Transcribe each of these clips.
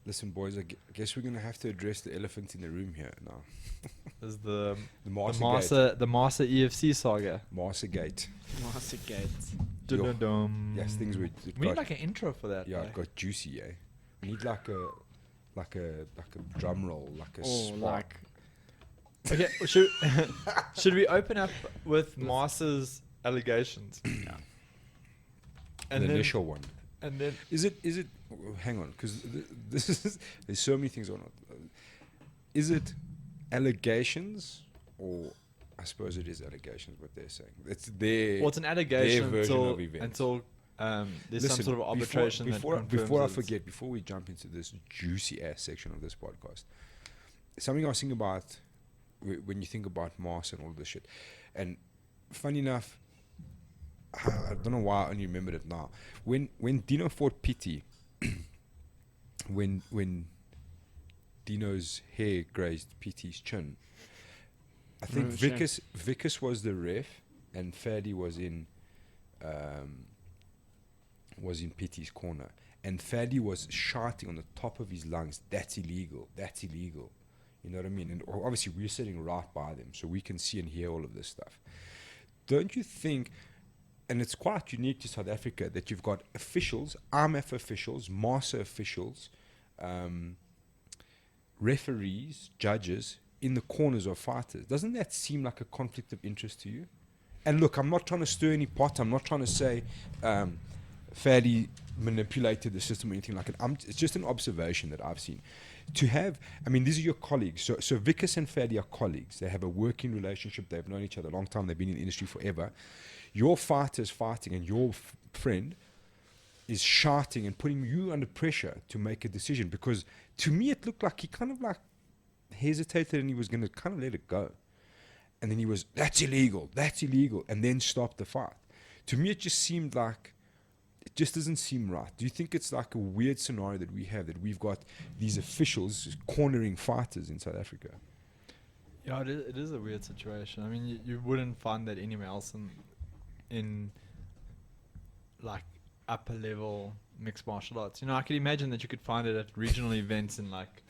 Listen, boys, I guess we're going to have to address the elephant in the room here now. Is the MMASA MMASA EFC saga. MMASA Gate. MMASA Gate. Dum-dum-dum. Yes, things we need like an intro for that. Yeah, it got juicy, eh? We need like a drum roll, like a spark. Okay, should we open up with Masa's allegations? Yeah. And the initial one. And then Is it? Hang on, because this is. There's so many things on it. Is it allegations, or I suppose it is allegations? What they're saying. It's their. Well, it's an allegation version until of events. There's Listen, some sort of arbitration. Before I forget, before we jump into this juicy ass section of this podcast, something I was thinking about when you think about MMASA and all this shit, and funny enough, I don't know why I only remembered it now. When Dino fought Pity, when Dino's hair grazed Pity's chin, I think Vickers was the ref and Fadi was in Pity's corner, and Fadi was shouting on the top of his lungs, "That's illegal! That's illegal!" You know what I mean? And obviously we're sitting right by them, so we can see and hear all of this stuff. Don't you think? And it's quite unique to South Africa that you've got officials, IMF officials, MMASA officials, referees, judges in the corners of fighters. Doesn't that seem like a conflict of interest to you? And look, I'm not trying to stir any pot. I'm not trying to say Fadi manipulated the system or anything like it. It's just an observation that I've seen. To have, I mean, these are your colleagues. So Vickers and Fadi are colleagues. They have a working relationship. They've known each other a long time. They've been in the industry forever. Your fighter's fighting and your friend is shouting and putting you under pressure to make a decision, because to me it looked like he kind of like hesitated and he was going to kind of let it go. And then he was, that's illegal, and then stopped the fight. To me it just seemed like, it just doesn't seem right. Do you think it's like a weird scenario that we have, that we've got these officials cornering fighters in South Africa? Yeah, it is a weird situation. I mean, you wouldn't find that anywhere else in like upper level mixed martial arts. You know, I could imagine that you could find it at regional events in like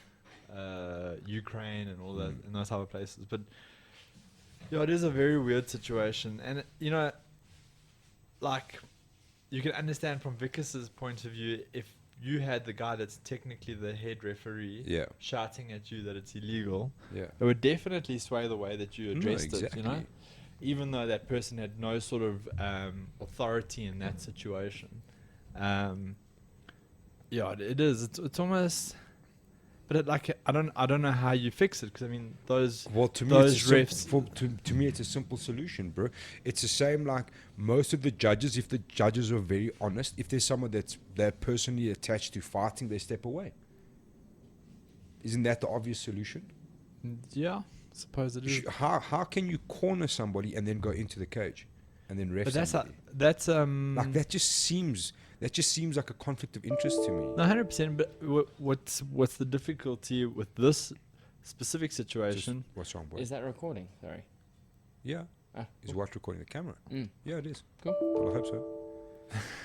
Ukraine and all that, in those other places. But yeah, it is a very weird situation. And you know, like, you can understand from Vickers's point of view, if you had the guy that's technically the head referee shouting at you that it's illegal, it would definitely sway the way that you addressed it, you know? Even though that person had no sort of authority in that situation. Yeah, it is. It's almost... But I don't know how you fix it, because I mean those refs. To me, it's a simple solution, bro. It's the same like most of the judges. If the judges are very honest, if there's someone they're personally attached to fighting, they step away. Isn't that the obvious solution? Yeah, I suppose it is. How can you corner somebody and then go into the cage, and then ref? But somebody? that's like that just seems like a conflict of interest to me. No, 100%. But what's the difficulty with this specific situation? What's wrong, boy? Is that recording? Sorry. Yeah. Is what recording the camera? Yeah, it is. Cool. Well, I hope so.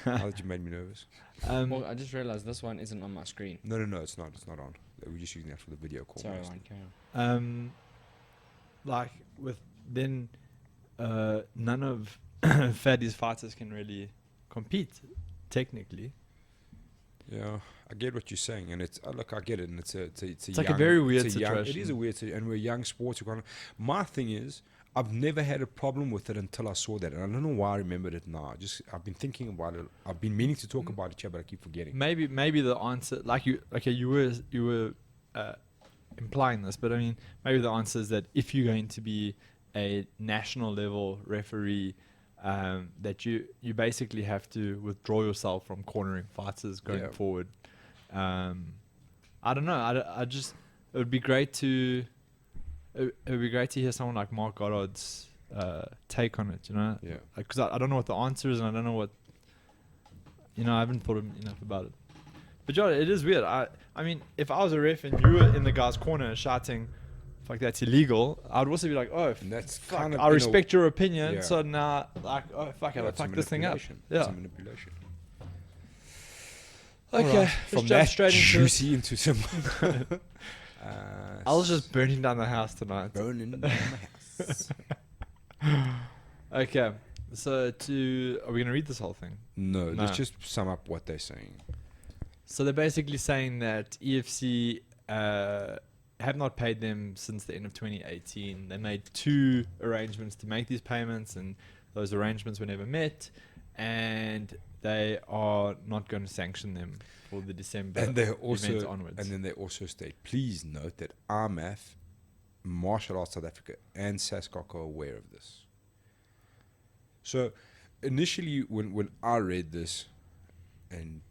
Now that you made me nervous. Well, I just realized this one isn't on my screen. No, it's not. It's not on. We're just using that for the video call. Sorry, Ryan, carry on. Like with then, none of Fadi's fighters can really compete. Technically, yeah, I get what you're saying, and it's look, I get it, and it's like a very weird situation. It is a weird situation, and we're young sports. My thing is, I've never had a problem with it until I saw that, and I don't know why I remembered it now. I've been thinking about it. I've been meaning to talk about it here, but I keep forgetting. Maybe the answer, you were implying this, but I mean, maybe the answer is that if you're going to be a national level referee, that you basically have to withdraw yourself from cornering fighters going forward. I don't know. It would be great to hear someone like Mark Goddard's take on it. You know, because I don't know what the answer is, and I don't know what, you know, I haven't thought enough about it. But yeah, it is weird. I mean, if I was a ref and you were in the guy's corner shouting, "Fuck, that's illegal," I would also be like, "Oh, that's fuck, kind of, I respect your opinion." Yeah. So now, like, oh fuck, I fuck this thing up. It's Yeah, a manipulation. Okay, Alright, let's from jump that straight into it. juicy into some. I was just burning down the house tonight. burning down my house. Okay, so are we gonna read this whole thing? No, No. let's just sum up what they're saying. So they're basically saying that EFC have not paid them since the end of 2018. They made 2 arrangements to make these payments, and those arrangements were never met. And they are not going to sanction them for the December And they event also, onwards. and then they also state, please note that RMAF, Martial Arts South Africa, and SASCOC are aware of this. So initially, when I read this and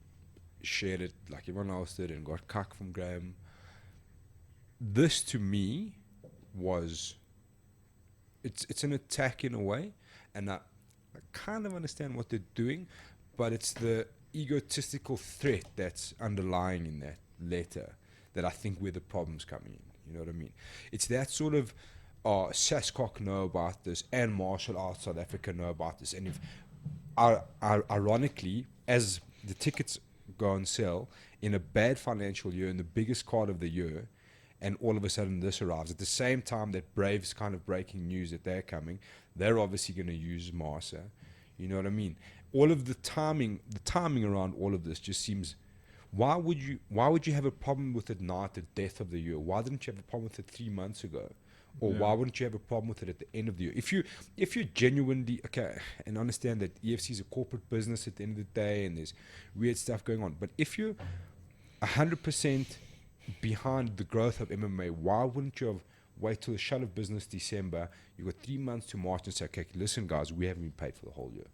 shared it like everyone else did and got cuck from Graham, this to me was, it's an attack in a way, and I kind of understand what they're doing, but it's the egotistical threat that's underlying in that letter that I think where the problem's coming in. You know what I mean? It's that sort of, SASCOC know about this and Martial Arts South Africa know about this, and if ironically, as the tickets go on sale in a bad financial year, in the biggest card of the year, and all of a sudden this arrives at the same time that Brave's kind of breaking news that they're coming, they're obviously going to use MMASA. You know what I mean? All of the timing around all of this just seems. Why would you have a problem with it now at the death of the year? Why didn't you have a problem with it 3 months ago? Or why wouldn't you have a problem with it at the end of the year? If you're genuinely okay and understand that EFC is a corporate business at the end of the day and there's weird stuff going on, but if you're 100% behind the growth of MMA, why wouldn't you have wait till the shut of business December? You got 3 months to March and say, okay, listen guys, we haven't been paid for the whole year.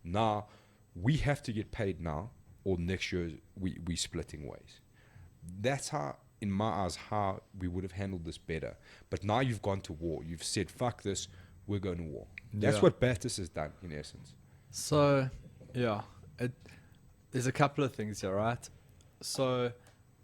Now we have to get paid now, or next year we splitting ways. That's how, in my eyes, how we would have handled this better. But now you've gone to war. You've said, fuck this, we're going to war. That's what Bathurst has done, in essence. So, yeah, there's a couple of things here, right? So,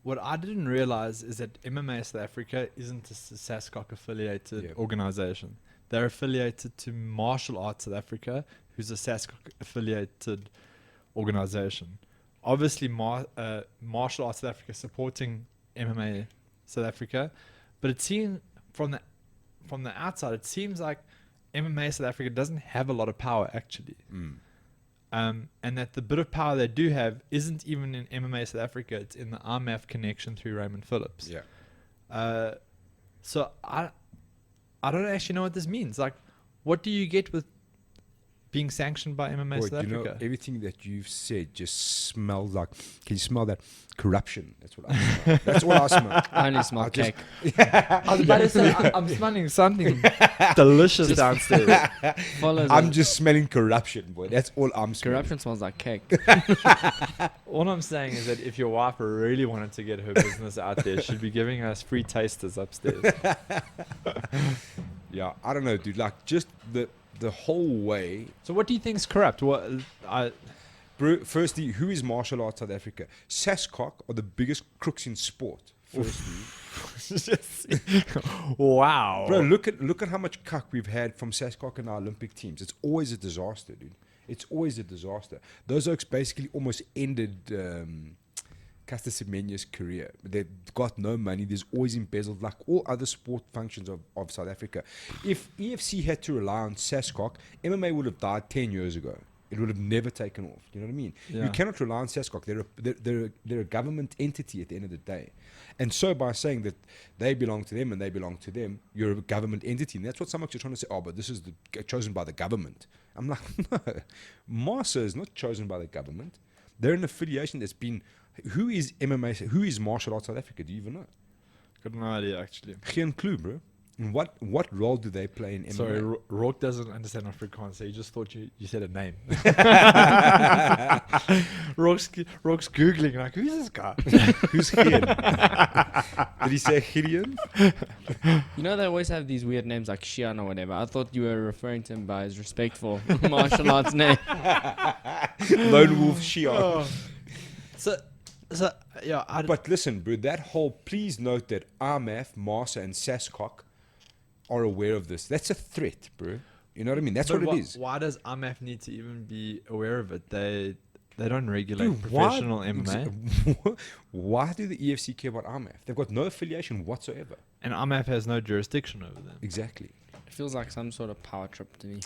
what I didn't realize is that MMA South Africa isn't a SASCOC affiliated organization. They're affiliated to Martial Arts South Africa, who's a SASCOC affiliated organization. Obviously, Martial Arts South Africa supporting MMA South Africa, but it seems from the outside, it seems like MMA South Africa doesn't have a lot of power actually. And that the bit of power they do have isn't even in MMA South Africa, it's in the RMAF connection through Raymond Phillips. So I don't actually know what this means. Like, what do you get with being sanctioned by MMA South Africa? You know, everything that you've said just smells like, can you smell that? Corruption. That's what I smell. That's all I smell. I only smell cake. I was about to say, I'm smelling something delicious downstairs. I'm just smelling corruption, boy. That's all I'm smelling. Corruption smells like cake. All I'm saying is that if your wife really wanted to get her business out there, she'd be giving us free tasters upstairs. Yeah, I don't know, dude. Like, just the whole way. So what do you think is corrupt? Bro, firstly, who is Martial Arts South Africa? SASCOC are the biggest crooks in sport. Firstly, wow, bro, look at how much cuck we've had from SASCOC and our Olympic teams. It's always a disaster, dude. It's always a disaster. Those oaks basically almost ended Caster Semenya's career. They've got no money. There's always embezzled, like all other sport functions of South Africa. If EFC had to rely on SASCOC, MMA would have died 10 years ago. It would have never taken off. You know what I mean? Yeah. You cannot rely on SASCOC. They're a government entity at the end of the day. And so by saying that they belong to them and they belong to them, you're a government entity. And that's what some are trying to say, oh, but this is chosen by the government. I'm like, no. MMASA is not chosen by the government. They're an affiliation that's been... Who is MMA? Who is Martial Arts South Africa? Do you even know? Got no idea, actually. Geen clue, bro. And what role do they play in MMA? Sorry, Rourke doesn't understand Afrikaans, so he just thought you said a name. Rourke's Googling, like, who's this guy? Who's Gideon? Did he say Gideon? You know, they always have these weird names like Shian or whatever. I thought you were referring to him by his respectful martial arts name. Lone Wolf Shian. Oh. So yeah. But listen, bro, that whole... Please note that RMAF, MMASA, and SASCOC are aware of this. That's a threat, bro. You know what I mean? That's what it is. Why does RMAF need to even be aware of it? They They don't regulate Dude, professional MMA. Why do the EFC care about IMAF? They've got no affiliation whatsoever. And IMAF has no jurisdiction over them. Exactly. It feels like some sort of power trip to me.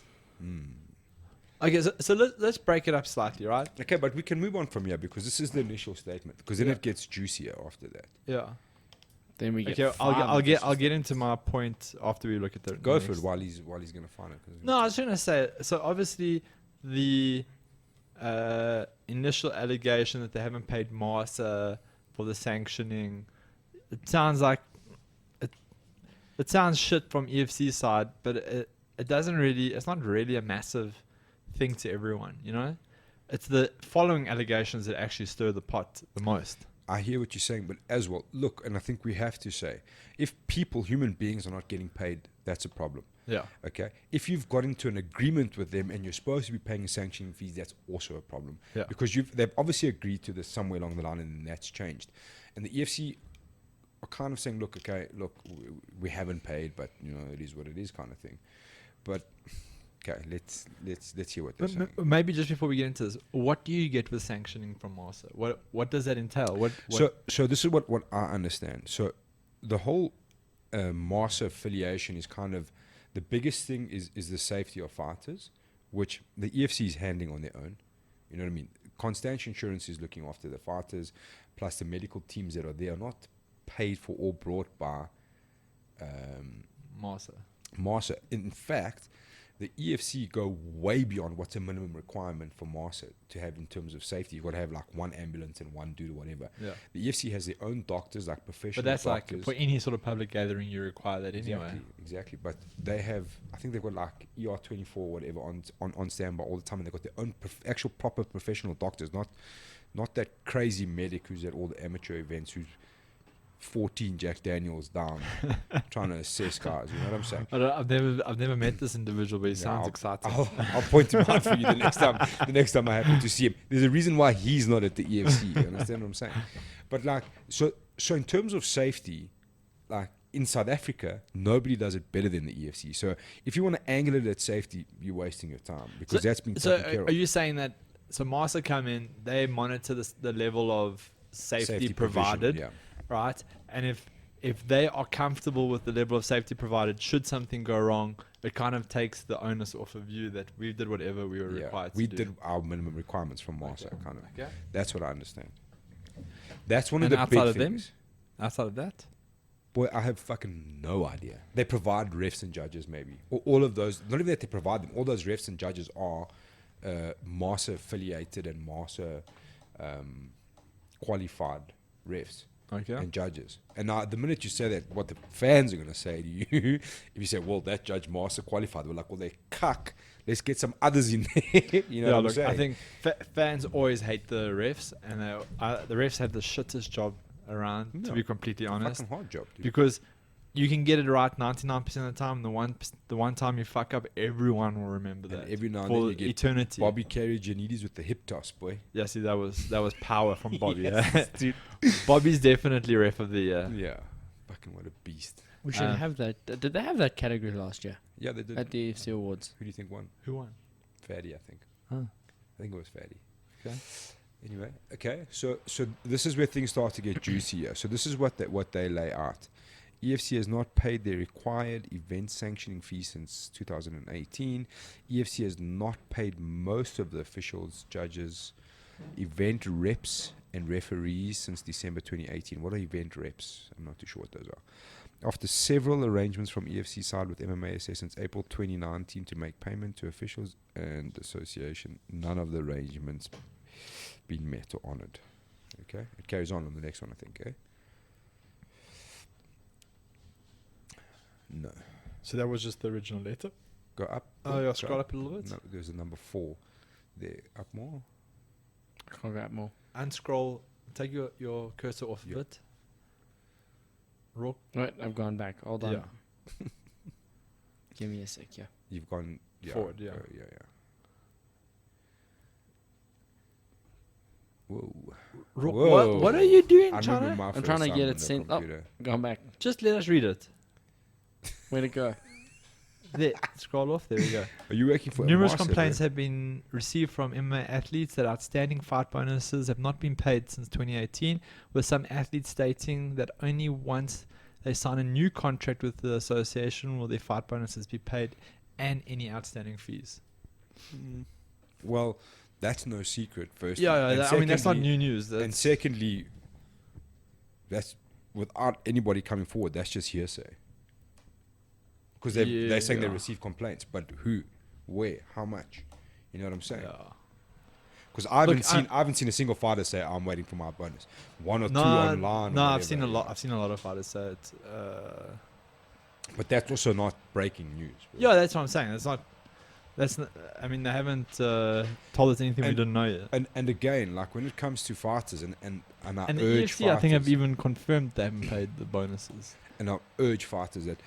Okay, so let's break it up slightly, right? Okay, but we can move on from here because this is the initial statement. Because then Yeah. it gets juicier after that. Yeah. Then we get. Okay, I'll five get versus- into my point after we look at the. Go the for it next. while he's gonna find it. 'cause No, I was going to say. So obviously, the initial allegation that they haven't paid MMASA for the sanctioning, it sounds like it sounds shit from EFC side, but it doesn't really. It's not really a massive thing to everyone, you know. It's the following allegations that actually stir the pot the most. I hear what you're saying, but as well, look, and I think we have to say, if people, human beings, are not getting paid, that's a problem. Yeah. Okay, if you've got into an agreement with them and you're supposed to be paying sanctioning fees, that's also a problem. Yeah. Because they've obviously agreed to this somewhere along the line, and that's changed. And the EFC are kind of saying, look, we haven't paid, but you know, it is what it is, kind of thing. But okay, let's hear what they're saying. Maybe just before we get into this, what do you get with sanctioning from MMASA? What does that entail? What So this is what I understand. So the whole MMASA affiliation is kind of the biggest thing is the safety of fighters, which the EFC is handling on their own. You know what I mean? Constantia Insurance is looking after the fighters, plus the medical teams that are there are not paid for or brought by MMASA? MMASA. In fact, the EFC go way beyond what's a minimum requirement for MMASA to have in terms of safety. You've got to have like one ambulance and one dude or whatever. Yeah. The EFC has their own doctors, like professional But that's doctors. like for any sort of public gathering, you require that anyway. Exactly. But they have, I think they've got like ER24 or whatever on standby all the time, and they've got their own actual proper professional doctors, not that crazy medic who's at all the amateur events who's 14 Jack Daniels down trying to assess guys. You know what I'm saying? I've never met this individual, but he sounds exciting. I'll point him out for you the next time I happen to see him. There's a reason why he's not at the EFC. You understand what I'm saying? But like, so in terms of safety, like in South Africa, nobody does it better than the EFC. So if you want to angle it at safety, you're wasting your time because that's been taken care of. Are you saying that? So MMASA come in, they monitor the level of safety provided, provision, right? And if they are comfortable with the level of safety provided, should something go wrong, it kind of takes the onus off of you that we did whatever we were required to do. We did our minimum requirements from MMASA, kind of. Okay. That's what I understand. That's one And of the outside big of them? things. Outside of that, Boy, I have fucking no idea. They provide refs and judges, maybe. Or all of those, not even that they provide them, all those refs and judges are MMASA affiliated and MMASA qualified refs okay. and judges. And now, the minute you say that, what the fans are going to say to you, if you say, well, that judge MMASA qualified, we're like, well, they cuck. Let's get some others in there. You know what I'm saying? I think fans always hate the refs, and the refs have the shittest job around, to be completely honest. Fucking hard job, dude. Because you can get it right 99% of the time. The one time you fuck up, everyone will remember that. And every now and for then you get eternity. Bobby Carey Janidis with the hip toss, boy. Yeah, see, that was power from Bobby. Yes, dude. Bobby's definitely ref of the year. Yeah. Fucking what a beast. We should have that. Did they have that category last year Yeah, they did. at the EFC Awards? Who do you think won? Who won? Fatty, I think. Huh. I think it was Fatty. Okay. Anyway, okay. So this is where things start to get juicier. So this is what they lay out. EFC has not paid their required event sanctioning fee since 2018. EFC has not paid most of the officials, judges, event reps, and referees since December 2018. What are event reps? I'm not too sure what those are. After several arrangements from EFC side with MMASA since April 2019 to make payment to officials and association, none of the arrangements been met or honoured. Okay, it carries on the next one, I think. Eh? No, So that was just the original letter? go up. Oh, yeah, go scroll up a little bit. No, there's a number 4 there. Up more. Can't get more. Unscroll. Take your cursor off Yeah. of it. Raw. Wait, I've gone back. Hold on. Yeah. Give me a sec, yeah. You've gone Forward, yeah. yeah. Whoa. Whoa. What are you doing, I remember Chana? my I'm first trying to time get on it the sent up. computer. Gone back. Just let us read it. Where'd it go? There, scroll off. There we go. Are you working for Numerous MMASA, complaints bro? have been received from MMA athletes that outstanding fight bonuses have not been paid since 2018, with some athletes stating that only once they sign a new contract with the association will their fight bonuses be paid and any outstanding fees. Well, that's no secret. First, Yeah, and I mean, that's not secondly- new news. And That's, secondly, that's without anybody coming forward. That's just hearsay. Because they're saying they Yeah. receive complaints, but who, where, how much? You know what I'm saying? yeah. Because I Look, haven't seen a single fighter say I'm waiting for my bonus. One or two No, online. no, or I've whatever, seen a you lot. know. I've seen a lot of fighters say it. But that's also not breaking news. Bro. Yeah, that's what I'm saying. That's not. That's not. I mean, they haven't told us anything we And- didn't know yet. And again, like when it comes to fighters, and I And the urge EFC, I think, have fighters- even confirmed they haven't paid the bonuses. and I urge fighters that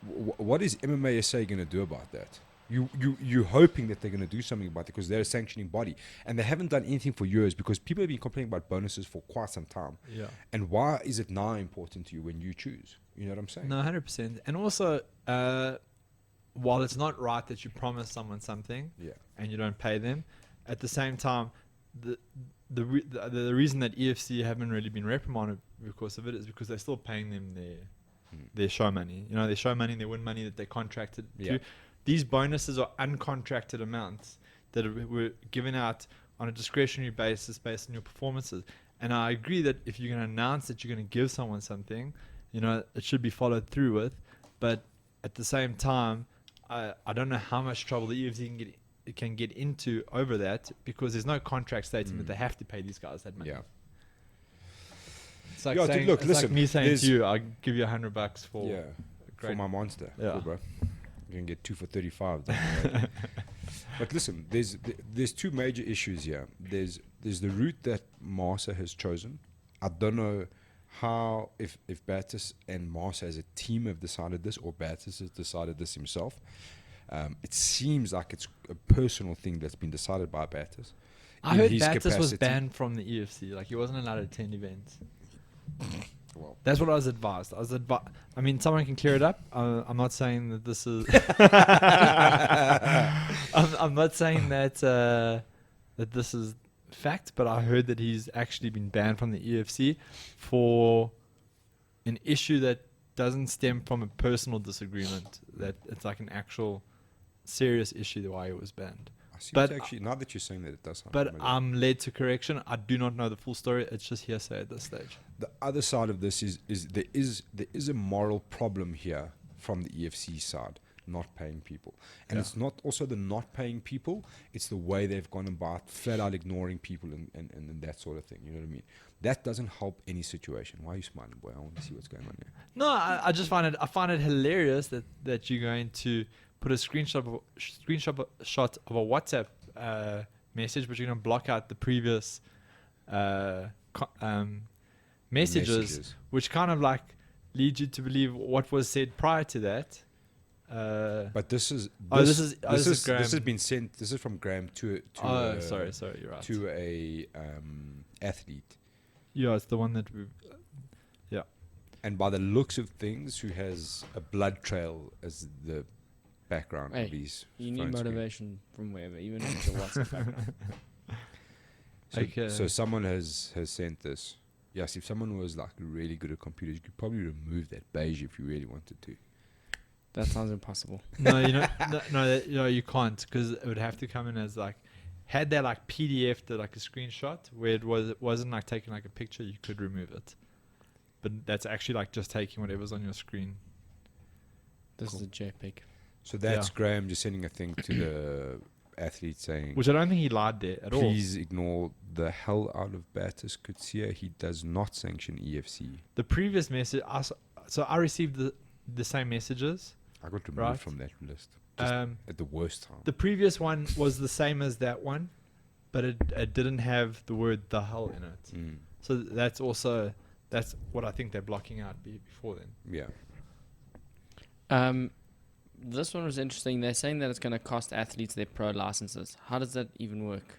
what is MMASA going to do about that? You're hoping that they're going to do something about it because they're a sanctioning body, and they haven't done anything for years because people have been complaining about bonuses for quite some time. Yeah. And why is it now important to you when you choose? You know what I'm saying? No, 100%. And also, while it's not right that you promise someone something Yeah. and you don't pay them, at the same time, the reason that EFC haven't really been reprimanded because of it is because they're still paying them their show money. You know, their show money, their win money that they contracted Yeah. to. These bonuses are uncontracted amounts that were given out on a discretionary basis based on your performances. And I agree that if you're going to announce that you're going to give someone something, you know, it should be followed through with. But at the same time, I don't know how much trouble the EFC can get into over that because there's no contract stating that they have to pay these guys that money. Yeah. It's like, Yeah, dude, saying, look, it's listen, like me saying there's- to you, I'll give you $100 for Yeah. For great. my monster. Yeah. Cool, bro. You're going to get 2 for 35. down the road. But listen, there's two major issues here. There's the route that MASA has chosen. I don't know how, if Battis and MASA as a team have decided this or Battis has decided this himself. It seems like it's a personal thing that's been decided by Battis. I in heard his Battis was capacity. banned from the EFC. Like, he wasn't allowed to attend events. Well, That's what I was advised. I mean, someone can clear it up. I'm not saying that this is... I'm not saying that that this is fact, but I heard that he's actually been banned from the EFC for an issue that doesn't stem from a personal disagreement. That it's like an actual serious issue why he was banned. I see But- what's actually, now that you're saying that, it does sound But familiar. I'm led to correction. I do not know the full story. It's just hearsay at this stage. The other side of this is there is a moral problem here from the EFC side, not paying people. And Yeah. it's not also the not paying people, it's the way they've gone about flat out ignoring people and that sort of thing. You know what I mean? That doesn't help any situation. Why are you smiling, boy? I want to see what's going on here. No, I just find it hilarious that you're going to put a screenshot of a WhatsApp message, but you're going to block out the previous messages, which kind of like leads you to believe what was said prior to that. But this is this is Graham. this has been sent. This is from Graham to sorry, you're right. to a athlete. Yeah, it's the one that we. And by the looks of things, who has a blood trail as the background Hey, of his You need phone screen. motivation from wherever, even if it's a WhatsApp background. Okay. So someone has sent this. Yes, if someone was like really good at computers, you could probably remove that beige if you really wanted to. That sounds impossible. No, you can't, because it would have to come in as like, had they like PDF'd like a screenshot where it wasn't like taking like a picture, you could remove it. But that's actually like just taking whatever's on your screen. This Cool. is a JPEG. So that's Yeah. Graham just sending a thing to the athlete saying, Which I don't think he lied there at all. please ignore the hell out of Battis Kutsia. He does not sanction EFC. The previous message, so I received the same messages. I got removed Right. from that list just Um, at the worst time. the previous one was the same as that one, but it didn't have the word "the hell" in it. Mm. So that's what I think they're blocking out before then. Yeah. This one was interesting. They're saying that it's going to cost athletes their pro licenses. How does that even work?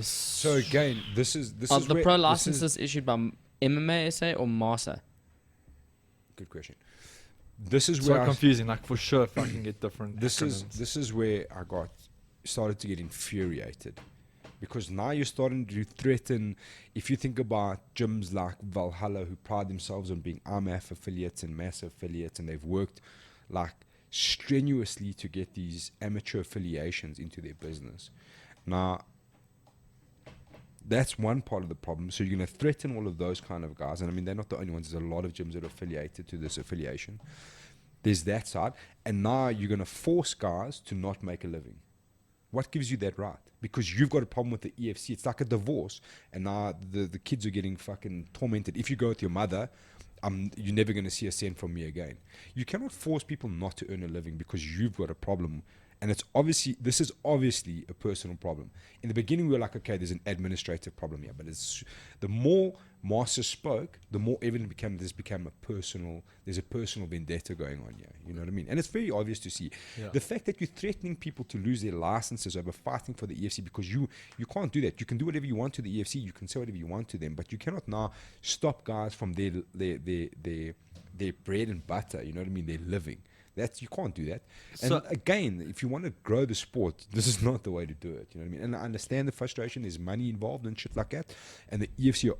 So again, this is Are is the where- pro this is- licenses issued by MMASA or MASA? Good question. this is so where confusing. Like for sure, if I can get different. this acronyms. is where I started to get infuriated, because now you're starting to threaten. If you think about gyms like Valhalla, who pride themselves on being IMAF affiliates and MMASA affiliates, and they've worked like strenuously to get these amateur affiliations into their business. Now, that's one part of the problem. So you're going to threaten all of those kind of guys. And I mean, they're not the only ones. There's a lot of gyms that are affiliated to this affiliation. There's that side. And now you're going to force guys to not make a living. What gives you that right? Because you've got a problem with the EFC. It's like a divorce. And now the kids are getting fucking tormented. If you go with your mother, you're never going to see a cent from me again. You cannot force people not to earn a living because you've got a problem. And this is obviously a personal problem. In the beginning, we were like, okay, there's an administrative problem here. But the more MMASA spoke, the more evident there's a personal vendetta going on here. You know what I mean? And it's very obvious to see. Yeah. The fact that you're threatening people to lose their licenses over fighting for the EFC, because you can't do that. You can do whatever you want to the EFC. You can say whatever you want to them. But you cannot now stop guys from their bread and butter. You know what I mean? Their living. You can't do that. And So, again, if you want to grow the sport, this is not the way to do it. You know what I mean? And I understand the frustration. There's money involved and shit like that. And the EFC,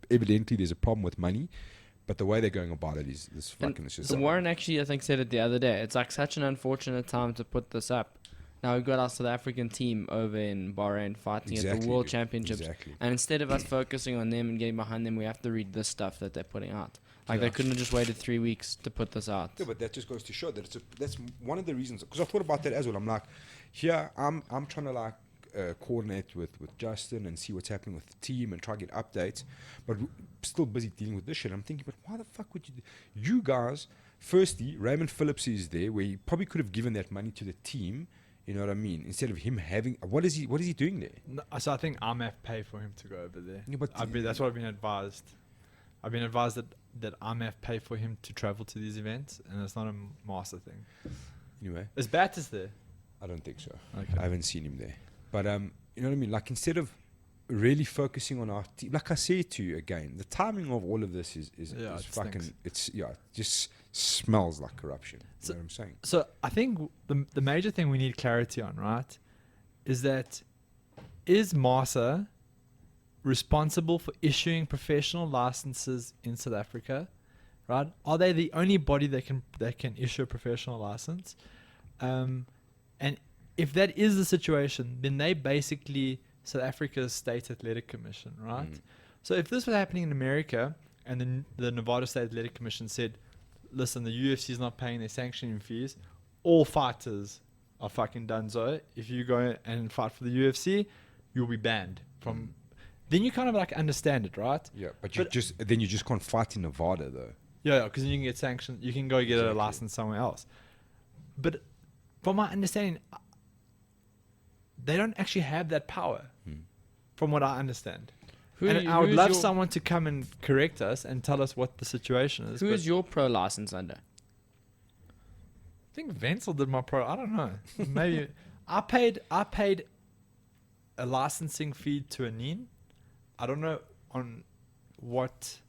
evidently, there's a problem with money. But the way they're going about it is this fucking... It's just Warren actually, I think, said it the other day. It's like such an unfortunate time to put this up. Now we've got our South African team over in Bahrain fighting at the World Championships. Exactly. And instead of us focusing on them and getting behind them, we have to read this stuff that they're putting out. Like they couldn't have just waited 3 weeks to put this out. Yeah, but that just goes to show that that's one of the reasons. Because I thought about that as well. I'm like, here I'm trying to like coordinate with Justin and see what's happening with the team and try to get updates. But we're still busy dealing with this shit. I'm thinking, but why the fuck would you guys? Firstly, Raymond Phillips is there, where he probably could have given that money to the team. You know what I mean? Instead of him having, what is he doing there? No, so I think IMAF pay for him to go over there. Yeah, but That's what I've been advised. I've been advised that IMAF pay for him to travel to these events, and it's not a master thing. Anyway, Is Bat there? I don't think so. Okay. I haven't seen him there. But you know what I mean? Like, instead of really focusing on our team, like I said to you again, the timing of all of this is Yeah, it fucking. stinks. It just smells like corruption. You know what I'm saying? So I think the major thing we need clarity on, right, is MMASA responsible for issuing professional licenses in South Africa, right? Are they the only body that can issue a professional license? And if that is the situation, then they basically South Africa's State Athletic Commission, right? So if this was happening in America and then the Nevada State Athletic Commission said, listen, the UFC is not paying their sanctioning fees, all fighters are fucking donezo. If you go and fight for the UFC, you'll be banned from... Then you kind of like understand it, right? Yeah, but you just can't fight in Nevada though. Yeah, because then you can get sanctioned. You can go get a license somewhere else. But from my understanding, they don't actually have that power, from what I understand. I would love someone to come and correct us and tell us what the situation is. Who is your pro license under? I think Wenzel did my pro. I don't know. Maybe I paid a licensing fee to Anine. I don't know on what.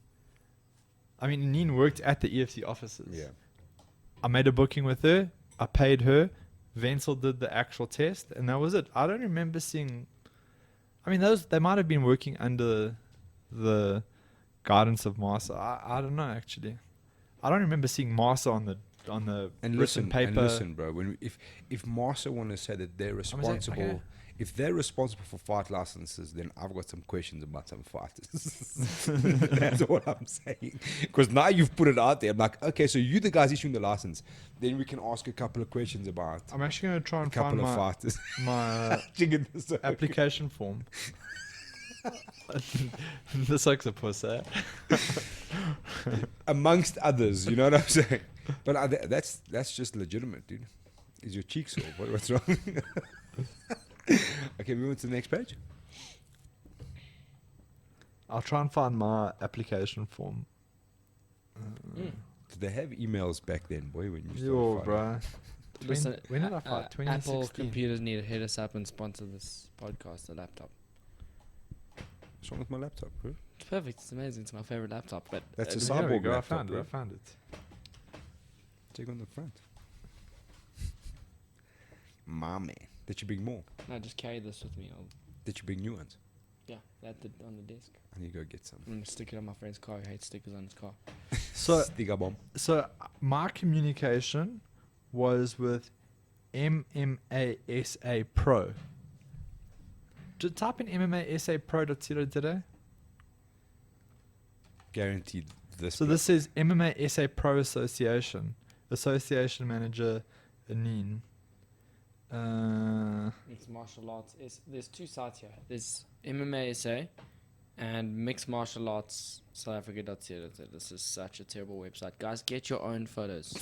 I mean, Anine worked at the EFC offices. Yeah. I made a booking with her. I paid her. Wenzel did the actual test, and that was it. I don't remember seeing. I mean, they might have been working under the guidance of MMASA. I don't know actually. I don't remember seeing MMASA on the written paper. And listen, bro. If MMASA want to say that they're responsible, okay. If they're responsible for fight licenses, then I've got some questions about some fighters. That's what I'm saying. Because now you've put it out there. I'm like, okay, so you the guys issuing the license. Then we can ask a couple of questions about. I'm actually going to try and a couple find of fighters. my application form. This looks a pussy. Amongst others, you know what I'm saying? But that's just legitimate, dude. Is your cheek sore? What's wrong? Okay, moving to the next page. I'll try and find my application form. Did they have emails back then, boy? When you Yo, started bro. Listen, When did I fight? 2016. Apple computers need to hit us up and sponsor this podcast, the laptop. What's wrong with my laptop, bro? It's perfect. It's amazing. It's my favorite laptop. But That's a There we cyborg go. laptop, I bro. found it. Take on the front. My man. Did you bring more? No, just carry this with me. Did you bring new ones? Yeah, that did on the desk. I need to go get some. I'm gonna stick it on my friend's car. He hates stickers on his car. So, Sticker bomb. so my communication was with MMASA Pro. Just type in MMASAPro.co today. Guaranteed this. So this is MMASA Pro Association. Association Manager Anine. Mixed martial arts. There's two sites here. There's MMASA and Mixed Martial Arts South Africa.co. This is such a terrible website. Guys, get your own photos.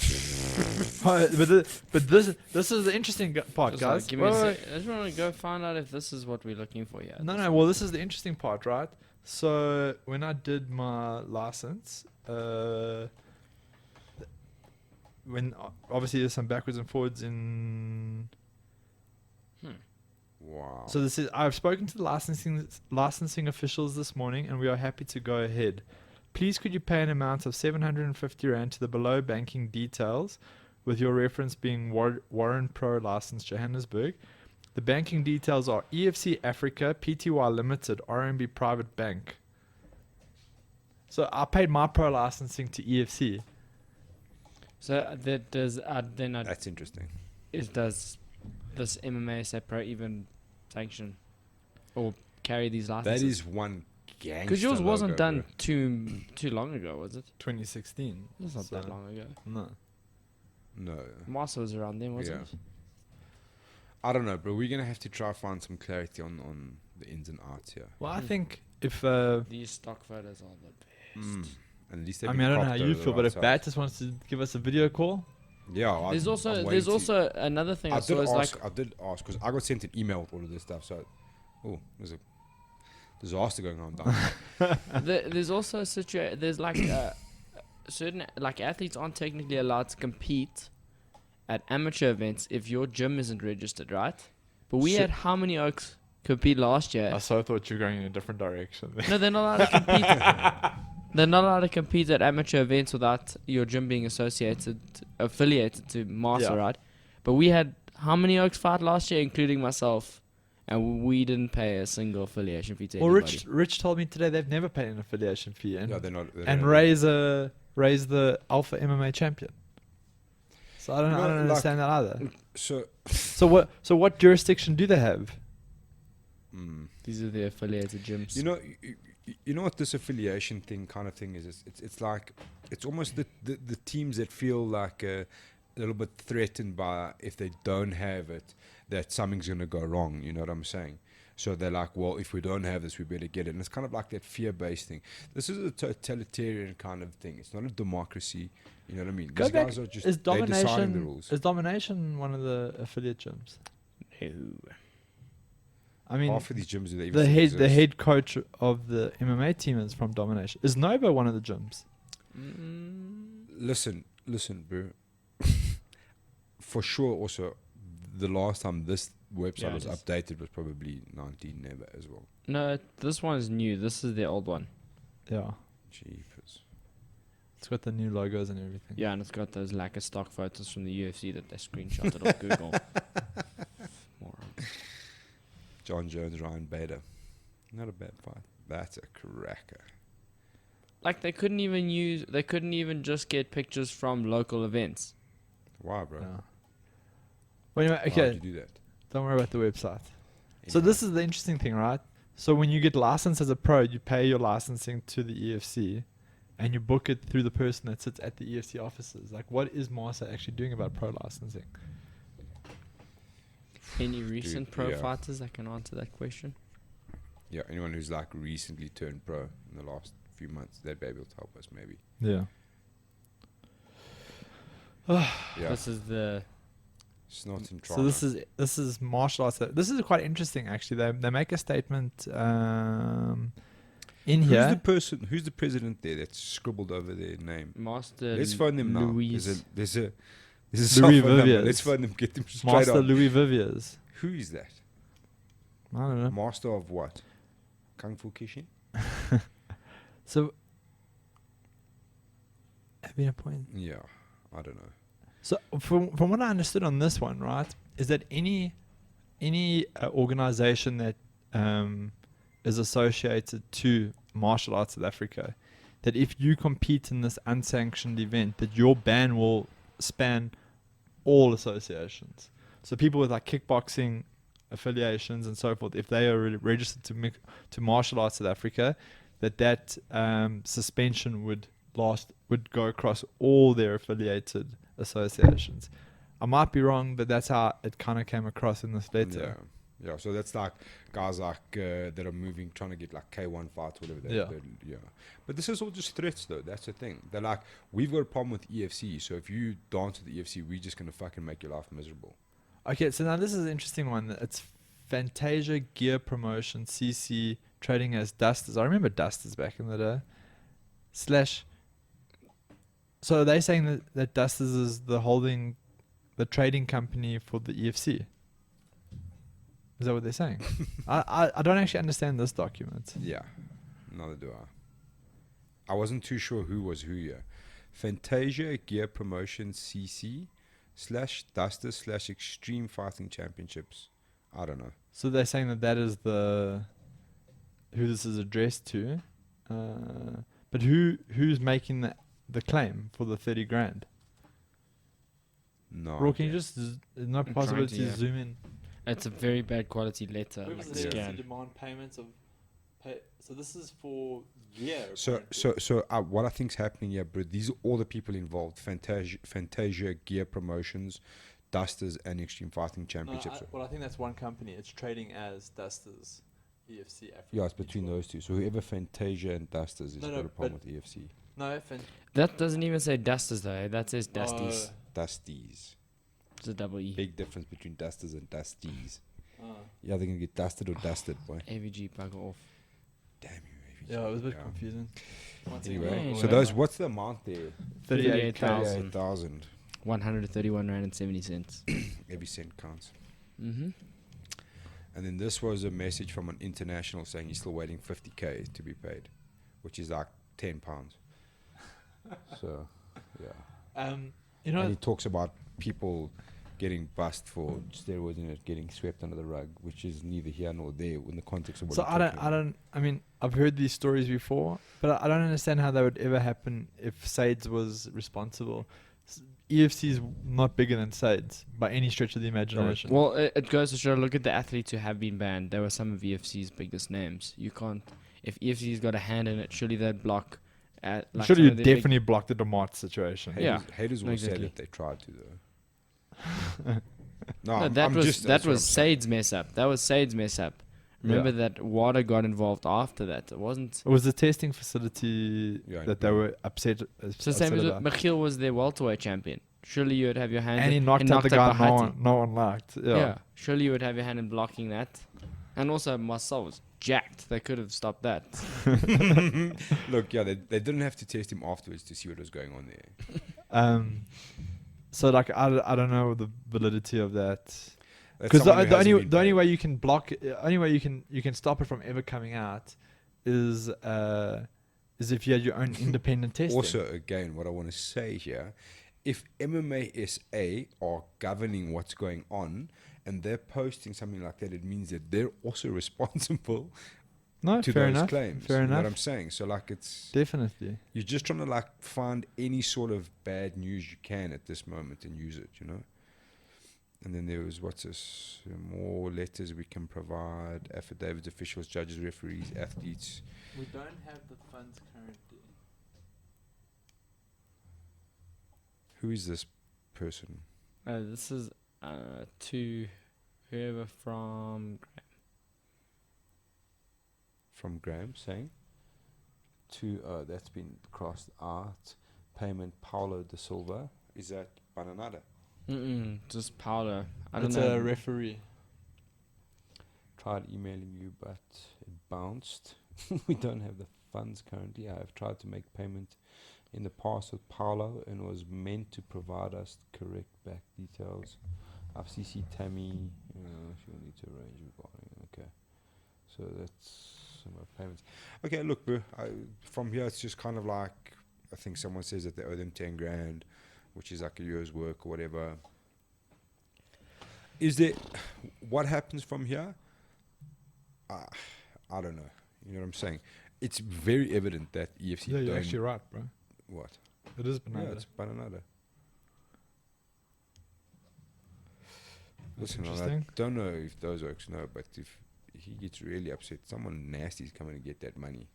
but this is the interesting part, Just guys. like, give me a sec. I just want to go find out if this is what we're looking for here. No. Well, this is the interesting part, right? So when I did my license, when obviously there's some backwards and forwards in. Wow. So this is. I've spoken to the licensing officials this morning, and we are happy to go ahead. Please, could you pay an amount of 750 rand to the below banking details, with your reference being Warren Pro License Johannesburg. The banking details are EFC Africa Pty Limited RMB Private Bank. So I paid my pro licensing to EFC. So that does That's interesting. does this MMASA Pro even sanction or carry these licenses? That is one gangster. Because yours wasn't logo, done bro. too long ago, was it? 2016. It's not that long ago. No. No. MMASA was around then, wasn't it? I don't know, bro. We're going to have to try find some clarity on the ins and outs here. Well, I think if These stock photos are the best. And at least I don't know how you feel, but if Bat just wants to give us a video call, yeah, There's also another thing I saw is like I did ask because I got sent an email with all of this stuff. So, there's a disaster going on down there. there's also a situation. There's like certain like athletes aren't technically allowed to compete at amateur events if your gym isn't registered, right? But we had how many oaks compete last year? I so thought you were going in a different direction. No, they're not allowed to compete. They're not allowed to compete at amateur events without your gym being affiliated to MMASA, right? But we had how many Oaks fight last year, including myself, and we didn't pay a single affiliation fee to anybody. Rich told me today they've never paid an affiliation fee, and they're not. raise the Alpha MMA champion. So I don't understand that either. So what jurisdiction do they have? These are the affiliated gyms. You know what this affiliation kind of thing is? It's like it's almost the teams that feel like a little bit threatened by if they don't have it, that something's going to go wrong. You know what I'm saying? So they're like, well, if we don't have this, we better get it. And it's kind of like that fear-based thing. This is a totalitarian kind of thing. It's not a democracy. You know what I mean? These guys are just they're deciding the rules. Is Domination one of the affiliate gyms? No. I mean, half of these gyms are the head coach of the MMA team is from Domination. Is Nova one of the gyms? Listen, bro. For sure. Also, the last time this website was updated was probably 19 never as well. No, this one is new. This is the old one. Yeah. Jeepers. It's got the new logos and everything. Yeah, and it's got those lacquer stock photos from the UFC that they screenshotted off Google. Morons. John Jones, Ryan Bader. Not a bad fight. That's a cracker. Like they couldn't even just get pictures from local events. Why, bro? Yeah. Well, anyway, Why okay. would you do that? Don't worry about the website. So this is the interesting thing, right? So when you get licensed as a pro, you pay your licensing to the EFC, and you book it through the person that sits at the EFC offices. Like, what is MMASA actually doing about pro licensing? Any recent pro fighters that can answer that question? Yeah, anyone who's like recently turned pro in the last few months, they'd be able to help us maybe. Yeah. Yeah. This is the. It's not in So this is martial arts. This is quite interesting actually. They make a statement in here. Who's the president there that's scribbled over their name? Master. Let's phone them now. Louis. There's a Louis cell phone number. Viviers. Let's phone them. Get them straight Master on. Louis Viviers. Who is that? I don't know. Master of what? Kung Fu Kishin? So, have you a point? Yeah, I don't know. So from what I understood on this one, right, is that any organization that is associated to martial arts South Africa, that if you compete in this unsanctioned event, that your ban will span all associations. So people with like kickboxing affiliations and so forth, if they are registered to martial arts South Africa, that suspension would go across all their affiliated associations. I might be wrong, but that's how it kind of came across in this letter. Yeah, so that's like guys like that are moving, trying to get like K1 fights, whatever. Yeah. But this is all just threats, though. That's the thing. They're like, we've got a problem with EFC, so if you dance with the EFC, we're just gonna fucking make your life miserable. Okay, so now this is an interesting one. It's Fantasia Gear Promotion CC trading as Dusters. I remember Dusters back in the day. So are they saying that Dusters is the trading company for the EFC? Is that what they're saying? I don't actually understand this document. Yeah, neither do I. I wasn't too sure who was who here. Fantasia Gear Promotion CC /Dusters /Extreme Fighting Championships. I don't know. So they're saying that is who this is addressed to. But who's making the claim for the 30 grand? No. Bro, can you just, no possibility to zoom in? It's a very bad quality letter. Like the scan. Demand payments so this is for So what I think's happening here, bro, these are all the people involved. Fantasia Gear Promotions, Dusters, and Extreme Fighting Championships. I think that's one company. It's trading as Dusters, EFC Africa. Yeah, it's between those two. So whoever Fantasia and Dusters is got a problem with EFC. No, that doesn't even say Dusters though. That says Dusties. Dusties. It's a double E. Big difference between Dusters and Dusties. Yeah, they're gonna get dusted or dusted, boy. AVG, bugger off. Damn you, AVG. Yeah, it was a bit confusing. Anyway, so those, what's the amount there? 38,000. 131 rand and 70 cents. Every cent counts. Mm-hmm. And then this was a message from an international saying he's still waiting 50k to be paid, which is like £10. So, yeah. And he talks about people getting bust for steroids and it getting swept under the rug, which is neither here nor there in the context of what. So I mean, I've heard these stories before, but I don't understand how that would ever happen if SAIDS was responsible. EFC is not bigger than SAIDS by any stretch of the imagination. Well, it goes to show, look at the athletes who have been banned. They were some of EFC's biggest names. You can't, if EFC's got a hand in it, surely they'd block. Surely you definitely block the Demart situation. Haters will say that they tried to, though. That was SAID's mess up. That was SAID's mess up. Remember that WADA got involved after that. It wasn't. It was the testing facility that they were upset. So same as Michiel was their welterweight champion. Surely you would have your hand. And he knocked out the guy no one liked. Yeah. Surely you would have your hand in blocking that. And also Marcel was jacked. They could have stopped that. Look, they didn't have to test him afterwards to see what was going on there. So like I don't know the validity of that. Because the only way you can block, only way you can stop it from ever coming out is if you had your own independent testing. Also, again, what I want to say here, if MMASA are governing what's going on and they're posting something like that, it means that they're also responsible to those claims. Fair enough. What I'm saying. So like it's definitely, you're just trying to like find any sort of bad news you can at this moment and use it, you know. And then there was, what's this? More letters we can provide, affidavits, officials, judges, referees, athletes. We don't have the funds currently. Who is this person? This is to whoever from Graham saying to, that's been crossed out. Payment, Paulo da Silva. Is that Bananada? Just Paulo. It's a referee. Tried emailing you, but it bounced. We don't have the funds currently. I have tried to make payment in the past with Paulo and was meant to provide us correct back details. I've CC Tammy. She will need to arrange regarding. Okay, so that's some of my payments. Okay, look, bro. From here, it's just kind of like I think someone says that they owe them 10 grand. which is like a year's work or whatever. Is there, what happens from here? I don't know. You know what I'm saying? It's very evident that EFC Yeah, you're don't- actually right, bro. What? It is Yeah, banana. it's banana. That's Listen, I interesting. don't know if those oaks know, but if he gets really upset, someone nasty is coming to get that money.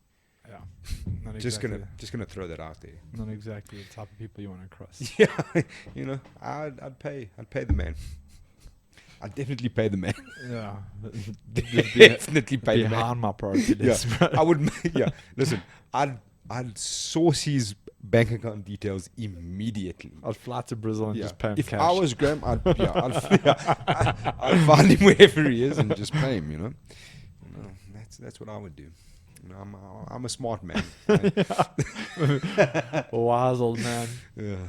Yeah. Not Just exactly, gonna throw that out there. not exactly the type of people you want to cross. Yeah, you know, I'd pay the man. I'd definitely pay the man. Yeah. Definitely pay the man. Behind my priority list, bro. I would. Yeah, listen, I'd source his bank account details immediately. I'd fly to Brazil and Yeah. just pay him If cash. I was Graham, I'd find him wherever he is and just pay him. You know, that's what I would do. You know, I'm a smart man. Wise old man. Yeah.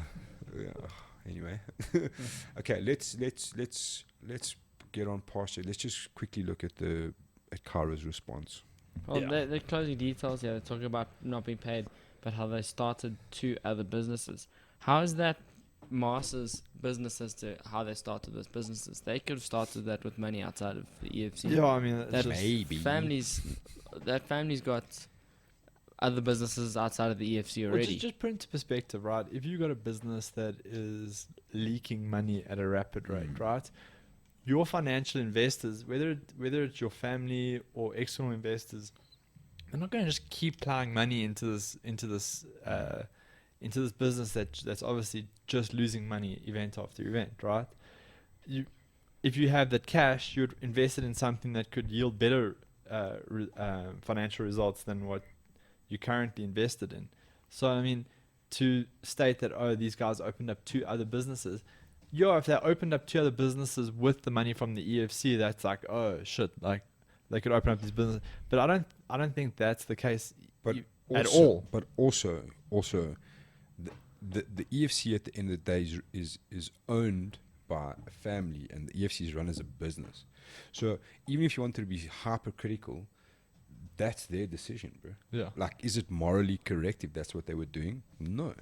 Anyway, okay. Let's get on past it. Let's just quickly look at Kara's response. Well, Yeah. the closing details here, they're talking about not being paid, but how they started 2 other businesses. How is that MMASA's businesses to how they started those businesses? They could have started that with money outside of the EFC. Yeah, I mean, that Maybe. That family's got other businesses outside of the EFC already. just put into perspective, right? If you got a business that is leaking money at a rapid rate, right? Your financial investors, whether it's your family or external investors, they're not going to just keep plowing money into this business that's obviously just losing money event after event, right? If you have that cash, you'd invest it in something that could yield better financial results than what you currently invested in. So I mean, to state that these guys opened up 2 other businesses. If they opened up 2 other businesses with the money from the EFC, that's like, oh shit, like they could open up these businesses. But I don't think that's the case at all. But also, the EFC at the end of the day is owned by a family, and the EFC is run as a business. So even if you wanted to be hypercritical, that's their decision, bro. Yeah. Like, is it morally correct if that's what they were doing? No.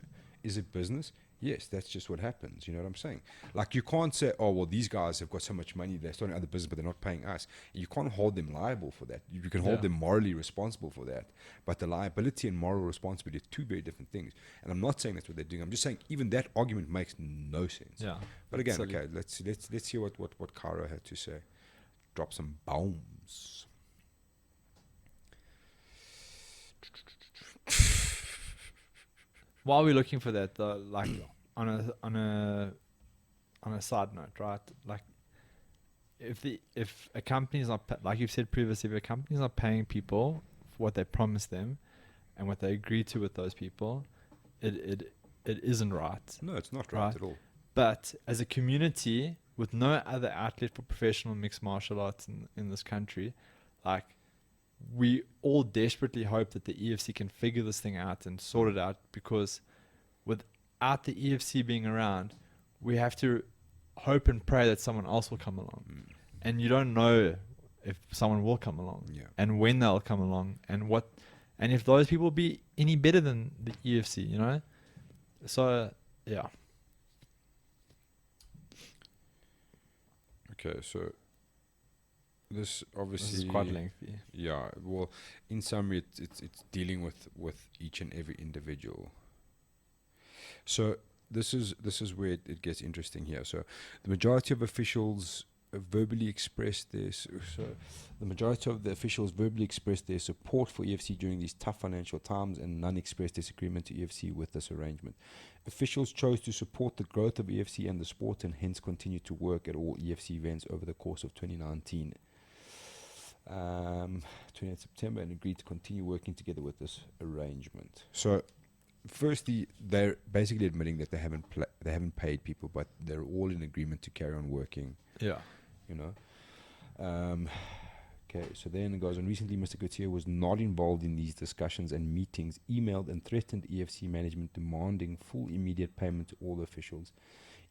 Is it business? Yes, that's just what happens. You know what I'm saying? Like, you can't say, oh, well, these guys have got so much money, they're starting other business, but they're not paying us. You can't hold them liable for that. You can hold them morally responsible for that. But the liability and moral responsibility are 2 very different things. And I'm not saying that's what they're doing. I'm just saying even that argument makes no sense. Yeah. But again, Silly. okay, let's hear what Kara had to say. Drop some bombs. While we're looking for that, though, like on a side note, right? Like, if a company's not like you've said previously, if a company's not paying people for what they promised them and what they agreed to with those people, it isn't right. No, it's not right at all. But as a community with no other outlet for professional mixed martial arts in this country, like, we all desperately hope that the EFC can figure this thing out and sort it out, because without the EFC being around, we have to hope and pray that someone else will come along. And you don't know if someone will come along and when they'll come along and if those people will be any better than the EFC, you know? So, yeah. Okay, so this obviously This is quite lengthy. Yeah, well, in summary, it's dealing with each and every individual. So this is where it gets interesting here. So the majority of officials verbally expressed this. So the majority of the officials verbally expressed their support for EFC during these tough financial times, and none expressed disagreement to EFC with this arrangement. Officials chose to support the growth of EFC and the sport, and hence continued to work at all EFC events over the course of 2019. 20th September, and agreed to continue working together with this arrangement. So, firstly, they're basically admitting that they haven't paid people, but they're all in agreement to carry on working. Yeah. You know. Okay, so then it goes on. Recently, Mr. Gautier was not involved in these discussions and meetings, emailed and threatened EFC management, demanding full immediate payment to all the officials.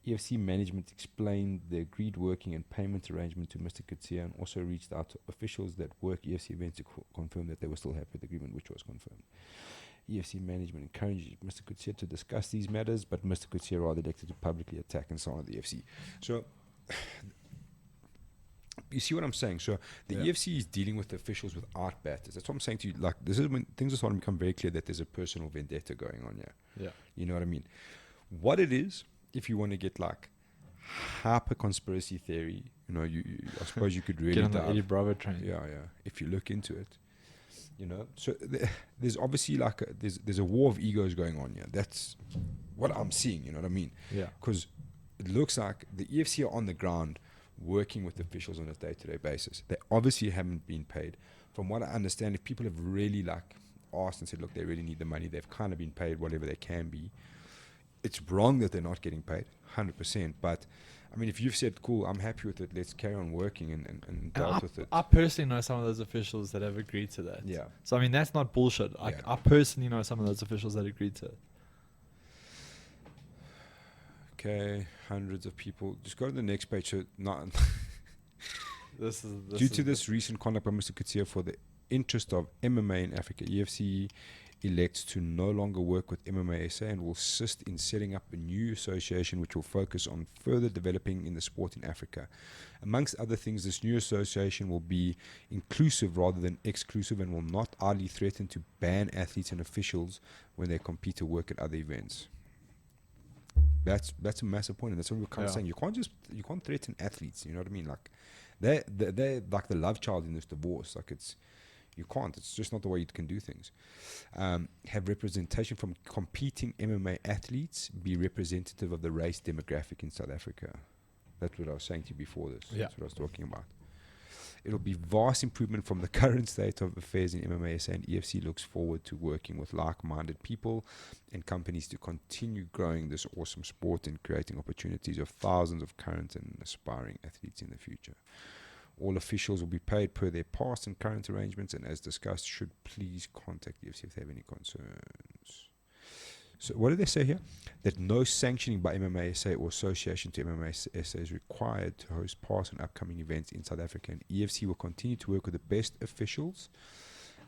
EFC management explained the agreed working and payment arrangement to Mr. Gautier, and also reached out to officials that work EFC events to confirm that they were still happy with the agreement, which was confirmed. EFC management encouraged Mr. Coetzee to discuss these matters, but Mr. Coetzee rather elected to publicly attack and so on the EFC. So, you see what I'm saying? So, the EFC is dealing with the officials without batters. That's what I'm saying to you. Like, this is when things are starting to become very clear that there's a personal vendetta going on here. Yeah. You know what I mean? What it is, if you want to get like hyper conspiracy theory, you know, I suppose you could really get on the Eddie Bravo train. Yeah. If you look into it, you know. So there's obviously like there's a war of egos going on here. That's what I'm seeing. You know what I mean? Yeah. Because it looks like the EFC are on the ground working with officials on a day-to-day basis. They obviously haven't been paid. From what I understand, if people have really like asked and said, look, they really need the money, they've kind of been paid whatever they can be. It's wrong that they're not getting paid, 100%. But I mean, if you've said, cool, I'm happy with it, let's carry on working and dealt with it. I personally know some of those officials that have agreed to that. Yeah. So I mean, that's not bullshit. I personally know some of those officials that agreed to it. Okay, hundreds of people. Just go to the next page. So not Due due to this recent conduct by Mr. Coetzee for the interest of MMA in Africa, EFC elects to no longer work with MMASA and will assist in setting up a new association which will focus on further developing in the sport in Africa. Amongst other things, this new association will be inclusive rather than exclusive and will not idly threaten to ban athletes and officials when they compete or work at other events. That's a massive point, and that's what we're kind of saying. You can't threaten athletes. You know what I mean? Like they're like the love child in this divorce. Like you can't. It's just not the way you can do things. Have representation from competing MMA athletes be representative of the race demographic in South Africa. That's what I was saying to you before this. Yeah. That's what I was talking about. It'll be vast improvement from the current state of affairs in MMASA, and EFC looks forward to working with like-minded people and companies to continue growing this awesome sport and creating opportunities of thousands of current and aspiring athletes in the future. All officials will be paid per their past and current arrangements, and as discussed, should please contact EFC if they have any concerns. So what do they say here? That no sanctioning by MMASA or association to MMASA is required to host past and upcoming events in South Africa, and EFC will continue to work with the best officials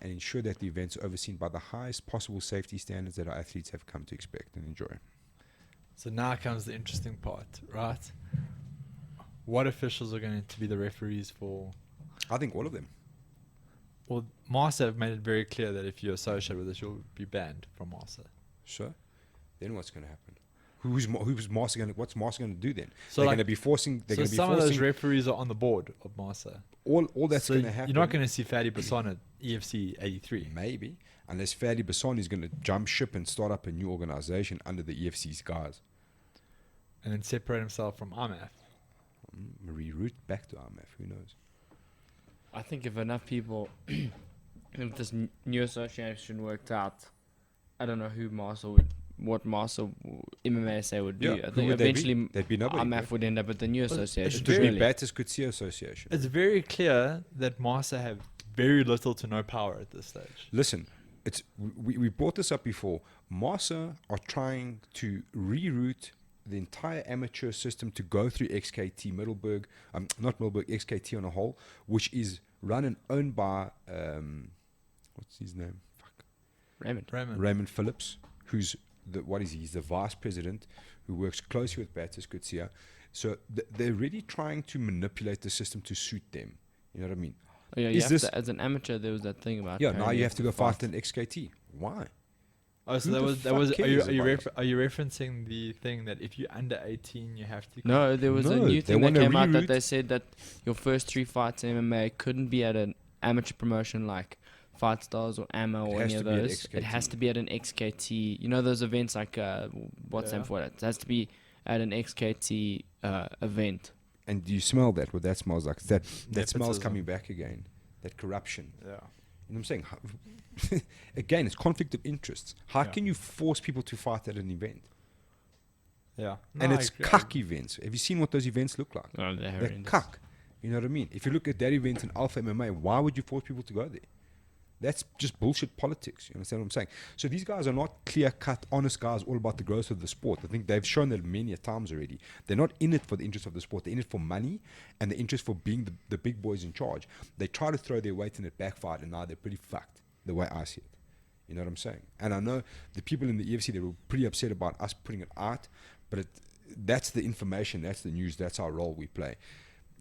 and ensure that the events are overseen by the highest possible safety standards that our athletes have come to expect and enjoy. So now comes the interesting part, right? What officials are going to be the referees for? I think all of them. Well, MASA have made it very clear that if you associate with us, you'll be banned from MASA. So, then what's going to happen? Who's MASA going to? What's MASA going to do then? So they're like, going to be forcing. They're so going to be some forcing. of those referees are on the board of MASA. All that's So going to happen. you're not going to see Fadi Basson at EFC 83. Maybe, unless Fadi Basson is going to jump ship and start up a new organization under the EFC's guise. And then separate himself from IMAF. Reroute back to IMF. Who knows? I think if enough people, if this new association worked out, I don't know who what MMASA would do. Yeah, I who think would they be? eventually They'd be nobody, IMAF right? would end up with the new association. It would be really. Batters Coetzee Association. It's very clear that MASA have very little to no power at this stage. Listen, we brought this up before. MASA are trying to reroute the entire amateur system to go through XKT Middleburg, not Middleburg, XKT on a whole, which is run and owned by what's his name? Raymond Phillips, who's he's the vice president who works closely with Batters Coetzee. So they're really trying to manipulate the system to suit them. You know what I mean? Oh, yeah, as an amateur, there was that thing about. Yeah, now you have to go fight in XKT. Why? Oh, so Who that was. the fuck Are you cares about are you referencing the thing that if you're under 18, you have to? No, there was a No, new they thing that wanna came out that reroute- they said that your first 3 fights in MMA couldn't be at an amateur promotion like Fight Stars or AMA or It has any of to be at those. It has XKT. to be at an XKT. You know those events like what's Yeah. them for it? It has to be at an XKT event. And do you smell that? What that smells like? That smells Nepotism. coming back again. That corruption. Yeah. You know what I'm saying? Again, it's conflict of interests. How Yeah. can you force people to fight at an event? Yeah. And No, I it's agree. cuck events. Have you seen what those events look like? Oh, they're They're horrendous. cuck. You know what I mean? If you look at that event in Alpha MMA, why would you force people to go there? That's just bullshit politics. You understand what I'm saying? So these guys are not clear-cut, honest guys all about the growth of the sport. I think they've shown that many a times already. They're not in it for the interest of the sport. They're in it for money and the interest for being the big boys in charge. They try to throw their weight and it backfired, and now they're pretty fucked, the way I see it. You know what I'm saying? And I know the people in the EFC, they were pretty upset about us putting it out, but that's the information, that's the news, that's our role we play.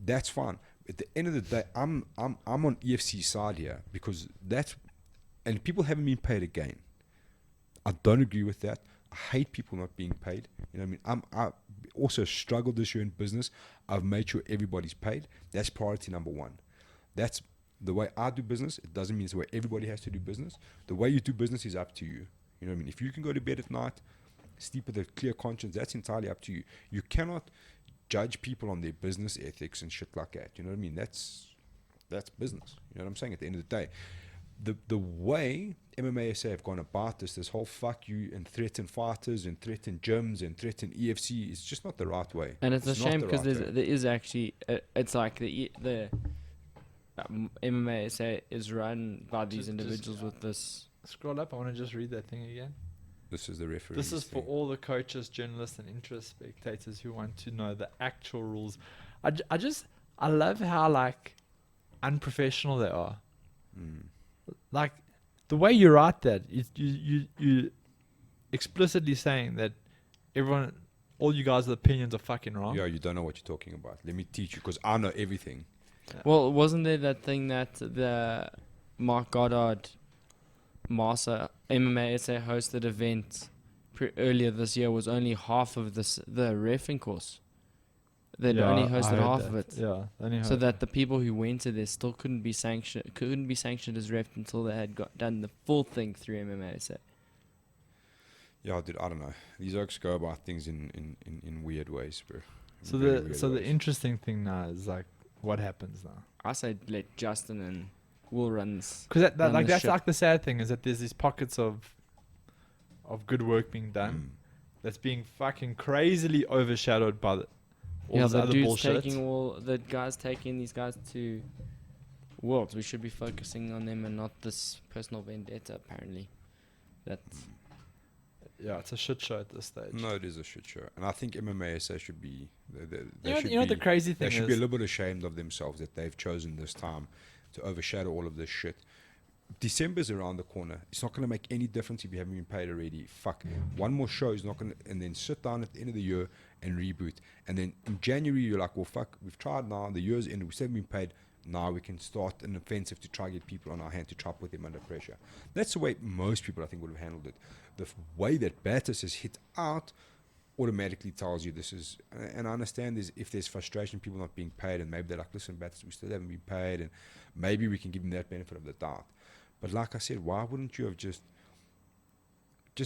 That's fine. At the end of the day, I'm on EFC side here because that's, and people haven't been paid again. I don't agree with that. I hate people not being paid. You know what I mean? I also struggled this year in business. I've made sure everybody's paid. That's priority number one. That's the way I do business. It doesn't mean it's the way everybody has to do business. The way you do business is up to you. You know what I mean? If you can go to bed at night, sleep with a clear conscience, that's entirely up to you. You cannot judge people on their business ethics and shit like that. You know what I mean? That's business. You know what I'm saying? At the end of the day, the way MMASA have gone about this whole fuck you and threaten fighters and threaten gyms and threaten EFC is just not the right way. And it's a shame because right way. there is actually it's like the MMASA is run by these individuals with this. Scroll up. I want to just read that thing again. This is the referee. This is for all the coaches, journalists, and interest spectators who want to know the actual rules. I love how like unprofessional they are. Like the way you write that, you explicitly saying that all you guys' opinions are fucking wrong. Yeah, you don't know what you're talking about. Let me teach you because I know everything. Yeah. Well, wasn't there that thing that the Mark Goddard MMASA hosted event earlier this year was only half of the reffing course? They'd only hosted half of it. Yeah, so that the people who went to this still couldn't be sanctioned as ref until they had done the full thing through MMASA. Yeah, dude, I don't know. These oaks go about things in weird ways, bro. So the interesting thing now is like what happens now. I say let Justin and Will run this. Because that's like the sad thing is that there's these pockets of good work being done that's being fucking crazily overshadowed by all this other bullshit. The guys taking these guys to Worlds. We should be focusing on them and not this personal vendetta. Apparently, that's. Yeah, it's a shit show at this stage. No, it is a shit show. And I think MMASA should be... You know the crazy thing is... They should be a little bit ashamed of themselves that they've chosen this time to overshadow all of this shit. December's around the corner. It's not going to make any difference if you haven't been paid already. Fuck. One more show is not going to... And then sit down at the end of the year and reboot. And then in January, you're like, well, fuck, we've tried now. The year's ended. We still haven't been paid. Now we can start an offensive to try to get people on our hand to try put them under pressure. That's the way most people, I think, would have handled it. The way that Batis has hit out automatically tells you this is... And I understand if there's frustration, people not being paid, and maybe they're like, listen, Batis, we still haven't been paid, and maybe we can give them that benefit of the doubt. But like I said, why wouldn't you have just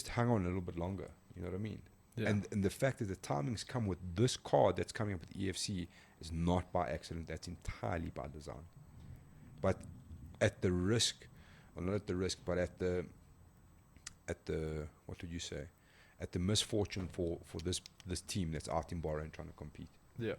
hung on a little bit longer? You know what I mean? Yeah. And the fact that the timings come with this card that's coming up with EFC is not by accident. That's entirely by design. But at the risk, or not at the risk, but at the what would you say? At the misfortune for this team that's out in Bahrain trying to compete. Yeah.